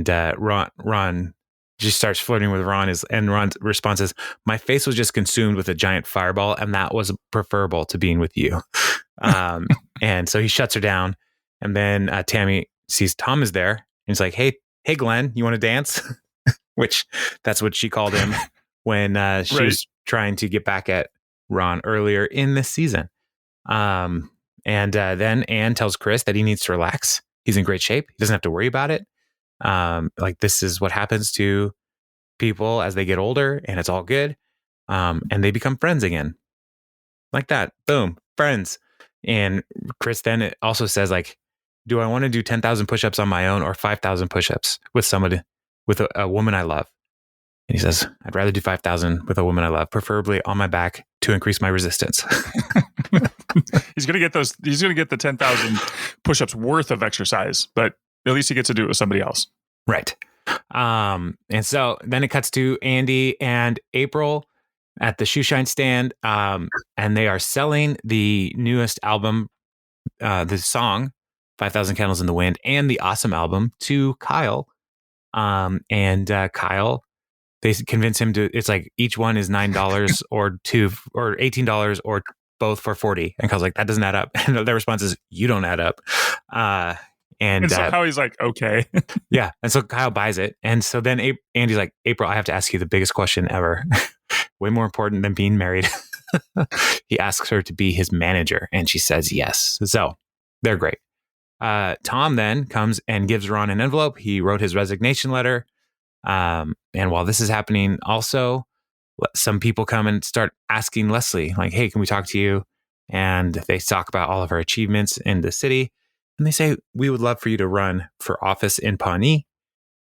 Ron just starts flirting with Ron, and Ron's response is, my face was just consumed with a giant fireball, and that was preferable to being with you. And so he shuts her down. And then Tammy sees Tom is there. And he's like, hey, Glenn, you want to dance? Which that's what she called him when she was trying to get back at Ron earlier in this season. And then Anne tells Chris that he needs to relax. He's in great shape. He doesn't have to worry about it. Like, this is what happens to people as they get older, and it's all good. And they become friends again. Like that. Boom. Friends. And Chris then also says, like, do I want to do 10,000 push-ups on my own or 5,000 push-ups with somebody, with a woman I love? And he says, I'd rather do 5,000 with a woman I love, preferably on my back to increase my resistance. He's going to get the 10,000 push-ups worth of exercise, but at least he gets to do it with somebody else. Right. And so then it cuts to Andy and April at the shoe shine stand. And they are selling the newest album, the song 5,000 Candles in the Wind, and the Awesome album to Kyle. And Kyle, they convince him to, it's like each one is $9 or $18 or both for $40. And Kyle's like, that doesn't add up. And their response is, you don't add up. And somehow he's like, okay. Yeah. And so Kyle buys it. And so then Andy's like, April, I have to ask you the biggest question ever. Way more important than being married. He asks her to be his manager, and she says yes. So they're great. Tom then comes and gives Ron an envelope. He wrote his resignation letter. And while this is happening, also, some people come and start asking Leslie, like, hey, can we talk to you? And they talk about all of her achievements in the city. And they say, we would love for you to run for office in Pawnee.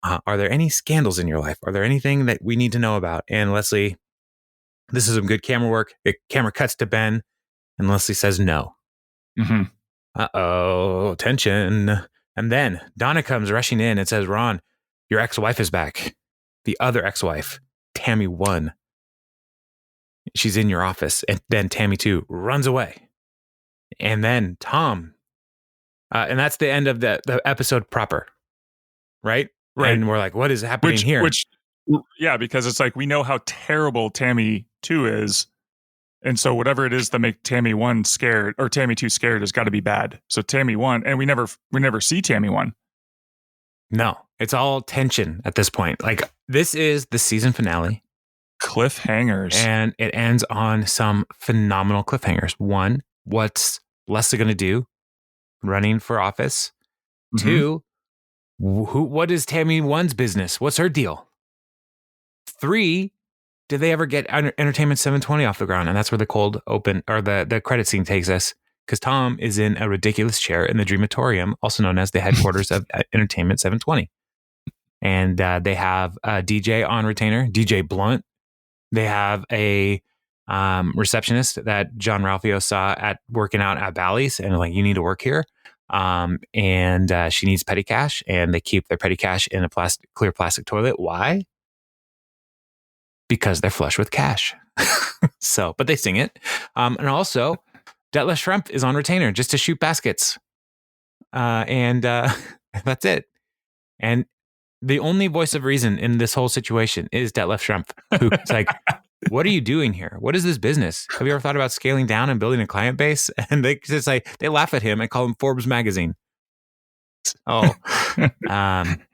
Are there any scandals in your life? Are there anything that we need to know about? And Leslie, this is some good camera work. The camera cuts to Ben, and Leslie says no. Mm-hmm. Uh-oh, tension. And then Donna comes rushing in and says, Ron, your ex-wife is back. The other ex-wife, Tammy 1. She's in your office. And then Tammy 2 runs away. And then Tom, and that's the end of the episode proper, right? Right. And we're like, what is happening here? Yeah, because it's like, we know how terrible Tammy 2 is. And so whatever it is that make Tammy 1 scared or Tammy 2 scared has got to be bad. So Tammy 1, and we never see Tammy 1. No, it's all tension at this point. Like, this is the season finale. Cliffhangers. And it ends on some phenomenal cliffhangers. 1, what's Leslie going to do running for office? Mm-hmm. 2, what is Tammy 1's business? What's her deal? 3, did they ever get Entertainment 720 off the ground? And that's where the cold open, or the credit scene takes us, because Tom is in a ridiculous chair in the Dreamatorium, also known as the headquarters of Entertainment 720. And they have a DJ on retainer, DJ Blunt. They have a receptionist that John Ralphio saw at working out at Bally's, and like, you need to work here. And she needs petty cash, and they keep their petty cash in a clear plastic toilet. Why? Because they're flush with cash. So, but they sing it. And also, Detlef Schrempf is on retainer just to shoot baskets. And that's it. And the only voice of reason in this whole situation is Detlef Schrempf, who's like, what are you doing here? What is this business? Have you ever thought about scaling down and building a client base? And they just like, they laugh at him and call him Forbes magazine. Oh,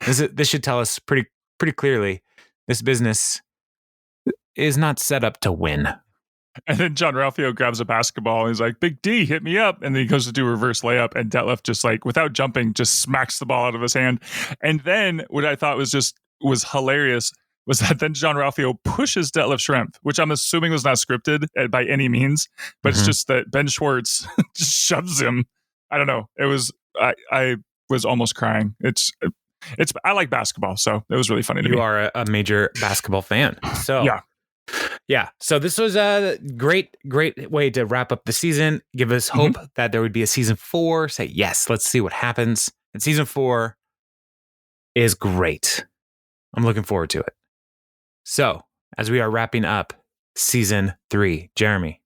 this should tell us pretty clearly, this business is not set up to win. And then John Ralphio grabs a basketball and he's like, Big D, hit me up. And then he goes to do a reverse layup, and Detlef just like, without jumping, just smacks the ball out of his hand. And then what I thought was hilarious was that then John Ralphio pushes Detlef Schrempf, which I'm assuming was not scripted by any means, but it's just that Ben Schwartz just shoves him. I don't know. It was, I was almost crying. I like basketball, so it was really funny to me. You are a major basketball fan. So yeah. So this was a great way to wrap up the season. Give us hope that there would be a season 4. Say, yes, let's see what happens. And season 4 is great. I'm looking forward to it. So as we are wrapping up season 3, Jeremy,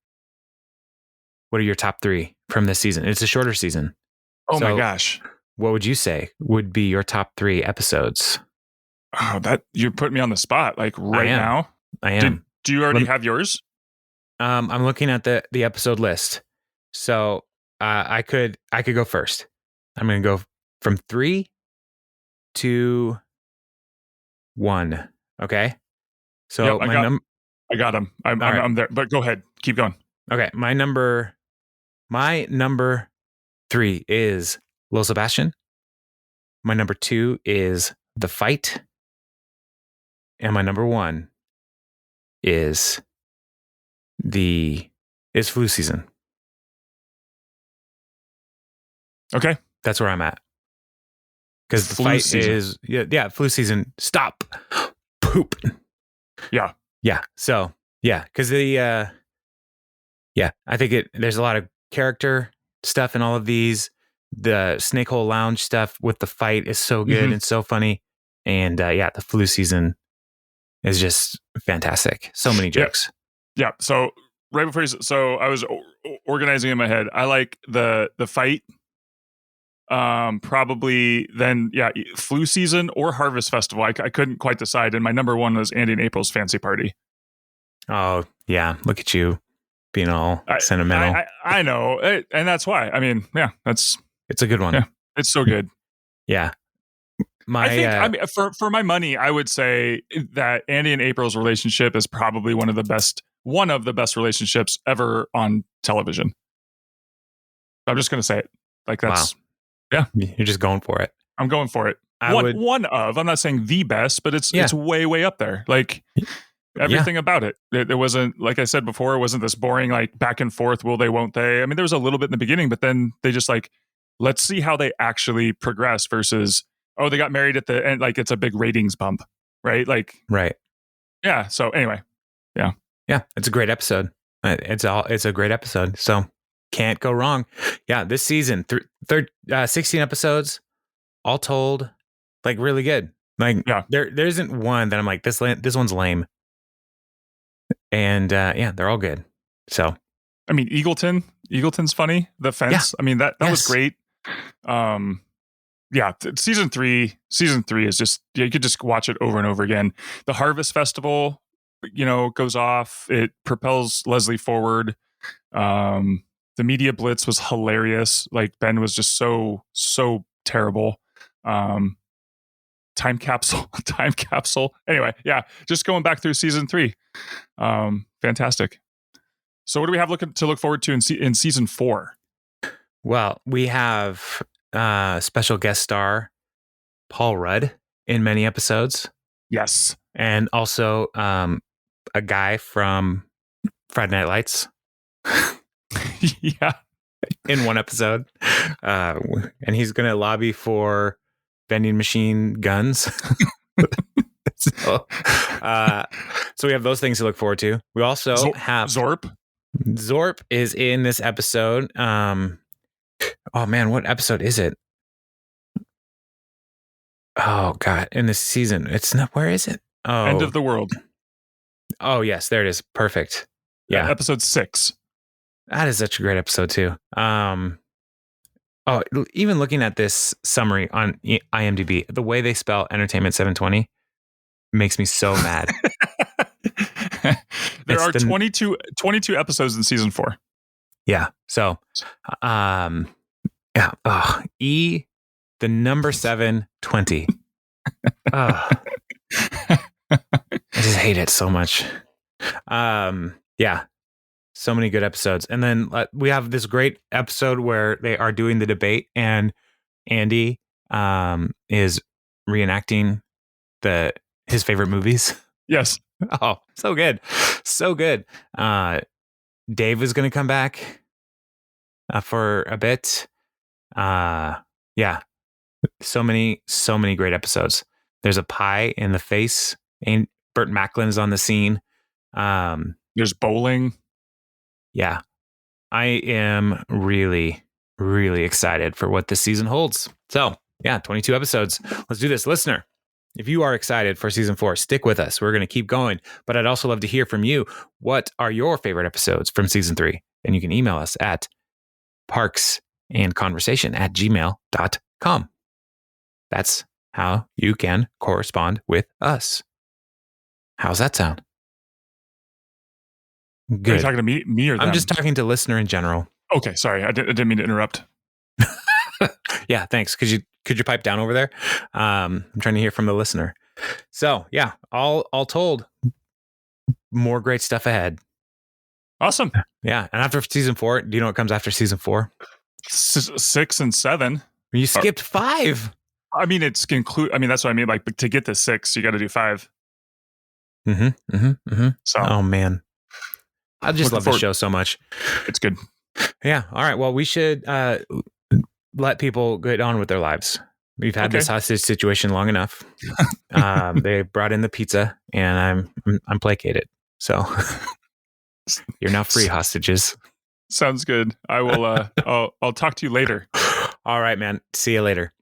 what are your top 3 from this season? It's a shorter season. Oh my gosh. What would you say would be your top 3 episodes? Oh, that you put me on the spot, like right now. I am. Do you already have yours? I'm looking at the episode list. So I could go first. I'm going to go from 3 to 1. Okay. So yep, I got him. I'm there. But go ahead. Keep going. Okay. My number 3 is Lil Sebastian. My number 2 is The Fight. And my number 1 is flu season. Okay. That's where I'm at. Because the fight season is flu season. Stop. Poop. Yeah. Yeah. So because I think there's a lot of character stuff in all of these. The Snake Hole Lounge stuff with the fight is so good and so funny. And the flu season is just fantastic. So many jokes. Yeah. So right before so I was organizing in my head. I like the fight. Probably then flu season or harvest festival. I couldn't quite decide. And my number 1 was Andy and April's fancy party. Oh yeah. Look at you being all sentimental. I know. And that's why. I mean, it's a good one. Yeah, it's so good. Yeah. I think for my money, I would say that Andy and April's relationship is probably one of the best relationships ever on television. I'm just going to say it. Like that's, wow. Yeah. You're just going for it. I'm going for it. I'm not saying the best, but it's way, way up there. Like everything about it. It wasn't, like I said before, it wasn't this boring, like back and forth. Will they, won't they? I mean, there was a little bit in the beginning, but then they just like, let's see how they actually progress versus, oh, they got married at the end. Like it's a big ratings bump, right? Like, right. Yeah. So anyway, yeah. Yeah. It's a great episode. It's a great episode. So can't go wrong. Yeah. This season, 16 episodes, all told, like really good. Like there isn't one that I'm like, this one's lame. And they're all good. So, I mean, Eagleton's funny. The fence. Yeah. I mean, that was great. Season 3 is just, you could just watch it over and over again. The Harvest Festival, goes off. It propels Leslie forward. The media blitz was hilarious. Like Ben was just so terrible. Time capsule. Anyway, just going back through season 3. Fantastic. So what do we have to look forward to in season 4? Well, we have special guest star Paul Rudd in many episodes. Yes. And also a guy from Friday Night Lights. Yeah. In one episode. And he's going to lobby for vending machine guns. So we have those things to look forward to. We also have Zorp. Zorp is in this episode. Oh man, what episode is it? Oh God, in this season. It's not, where is it? Oh, End of the World. Oh yes, there it is. Perfect. Yeah. Episode 6. That is such a great episode too. Even looking at this summary on IMDb, the way they spell Entertainment 720 makes me so mad. There are 22 episodes in season 4. Yeah. So, E, the number 720. I just hate it so much. Yeah. So many good episodes. And then we have this great episode where they are doing the debate, and Andy is reenacting his favorite movies. Yes. Oh, so good. So good. Dave is going to come back for a bit. Yeah. So many great episodes. There's a pie in the face. And Burt Macklin is on the scene. There's bowling. Yeah. I am really, really excited for what this season holds. So, yeah, 22 episodes. Let's do this. Listener, if you are excited for season 4, stick with us. We're going to keep going. But I'd also love to hear from you. What are your favorite episodes from season 3? And you can email us at parksandconversation@gmail.com. That's how you can correspond with us. How's that sound? Good. Are you talking to me or them? I'm just talking to listener in general. Okay, sorry. I didn't mean to interrupt. Yeah, thanks. Could you pipe down over there? I'm trying to hear from the listener. So yeah, all told, more great stuff ahead. Awesome. Yeah, and after season 4, do you know what comes after season 4? 6 and 7. You skipped 5. I mean, that's what I mean. Like, to get to 6, you got to do 5. So, oh man, I just love the show so much. It's good. Yeah. All right. Well, we should let people get on with their lives. We've had this hostage situation long enough. They brought in the pizza, and I'm placated. So you're now free, hostages. Sounds good. I will. I'll talk to you later. All right, man. See you later.